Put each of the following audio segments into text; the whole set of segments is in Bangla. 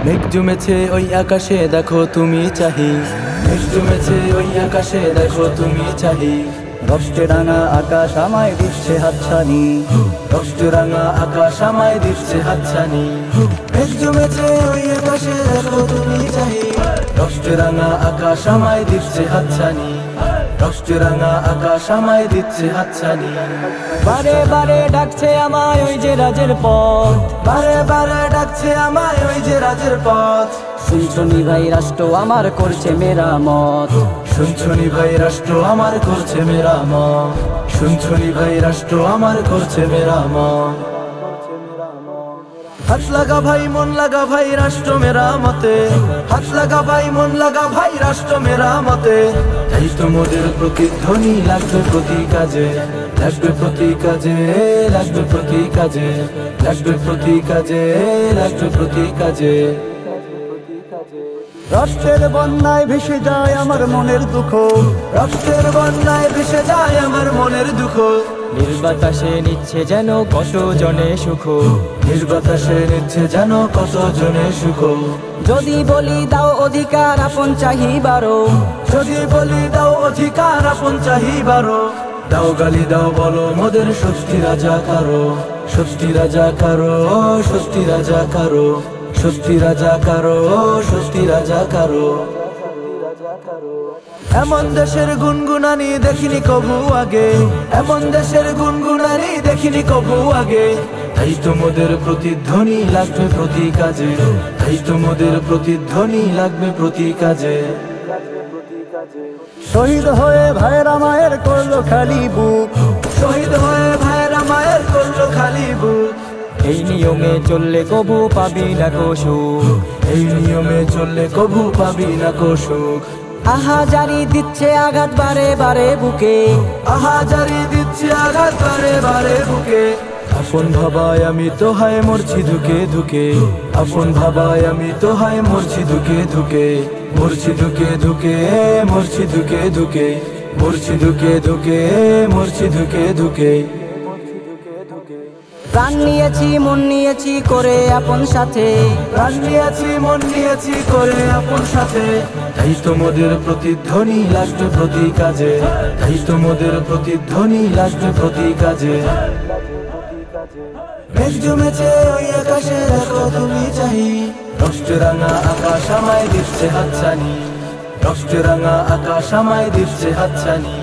মেঘ জমেছে ওই আকাশে দেখো তুমি চাহি, মেঘ জমেছে ওই আকাশে দেখো তুমি চাহি। রক্তে রাঙা আকাশ আমায় দিচ্ছে হাতছানি, রক্তে রাঙা আকাশ আমায় দিচ্ছে হাতছানি। মেঘ জমেছে ওই আকাশে দেখো তুমি চাহি, রক্তে রাঙা আকাশ আমায় দিচ্ছে হাতছানি। রক্তে রাঙা আকাশ আমায় দিচ্ছে হাতছানি। বারে বারে ডাকছে আমায় ওই যে রাজের পথ, বারে বারে ডাকছে আমায় ওই যে রাজের পথ। শুনছনি ভাই রাষ্ট্র আমার করছে মেরামত, শুনছনি ভাই রাষ্ট্র আমার করছে মেরামত। শুনছনি ভাই রাষ্ট্র আমার করছে মেরামত। হাত লাগা ভাই মন লাগা ভাই রাষ্ট্র মেরামতে, হাত লাগা ভাই মন লাগা ভাই রাষ্ট্র মেরামতে। এই তো মোদের প্রতিধ্বনি লাগবে প্রতি কাজে, লাগবে প্রতি কাজে, লাগবে প্রতি কাজে, লাগবে প্রতি কাজে, লাগবে প্রতি কাজে। রক্তের বন্যায় ভেসে যায় আমার মনের দুঃখ, রক্তের বন্যায় ভেসে যায় আমার মনের দুঃখ। নির্বাতাসে নিচ্ছে যেন কত জনে সুখ, নির্বাতাসে নিচ্ছে যেন কত জনে সুখ। যদি বলি দাও অধিকার আপন চাহিবারো, যদি বলি দাও অধিকার আপন চাহিবারো। দাও গালি দাও বলো মোদের স্বস্তি রাজা কারো, স্বস্তি রাজা কারো, স্বস্তি রাজা কারো, স্বস্তি রাজা কারো, স্বস্তি রাজা কারো। এমন দেশের গুনগুনানি দেখিনি কবু আগে, এমন দেশের গুনগুনানি দেখিনি কবু আগে। তাই তো মোদের প্রতিধ্বনি লাগবে প্রতি কাজে, তাই তো মোদের প্রতিধ্বনি লাগবে প্রতি কাজে। শহীদ হয়ে ভাইরা মায়ের করলো খালি বুক, শহীদ হয়ে ভাইরা মায়ের করলো খালি বুক। এই নিয়মে চললে কবু পাবি না কো সুখ, এই নিয়মে চললে কবু পাবি না কো সুখ। আহা জারি দিচ্ছে আঘাত বারে বারে বুকে, আহা জারি দিচ্ছে আঘাত বারে বারে বুকে। আপন ভাবায় আমি তো হায় মরছি ধুকে ধুকে, আপন ভাবায় আমি তো হায় মরছি ধুকে ধুকে। মরছি ধুকে ধুকে, মরছি ধুকে ধুকে, মরছি ধুকে ধুকে, মরছি ধুকে ধুকে। প্রাণ নিয়েছি মন নিয়েছি করে আপন সাথে, প্রাণ নিয়েছি মন নিয়েছি করে আপন সাথে। তাই তো মোদের প্রতিধ্বনি লাগবে প্রতি কাজে, তাই তো মোদের প্রতিধ্বনি লাগবে প্রতি কাজে। মেঘ জমেছে ওই আকাশে দেখো তুমি চাহি, রক্তে রাঙা আকাশ আমায় দিচ্ছে হাতছানি। রক্তে রাঙা আকাশ আমায় দিচ্ছে হাতছানি।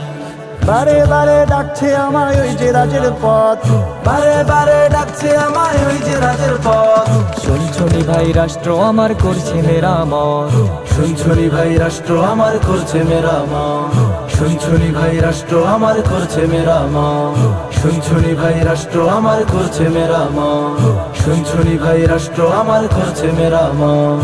বারে বারে ডাকছে আমায় ওই যে রাজের পথ, বারে বারে ডাকছে আমায় ওই যে রাজের পথ। শুনছনি ভাই রাষ্ট্র আমার করছে মেরামত, শুনছনি ভাই রাষ্ট্র আমার করছে মেরামত। শুনছনি ভাই রাষ্ট্র আমার করছে মেরামত। শুনছনি ভাই রাষ্ট্র আমার করছে মেরামত। শুনছনি ভাই রাষ্ট্র আমার করছে মেরামত।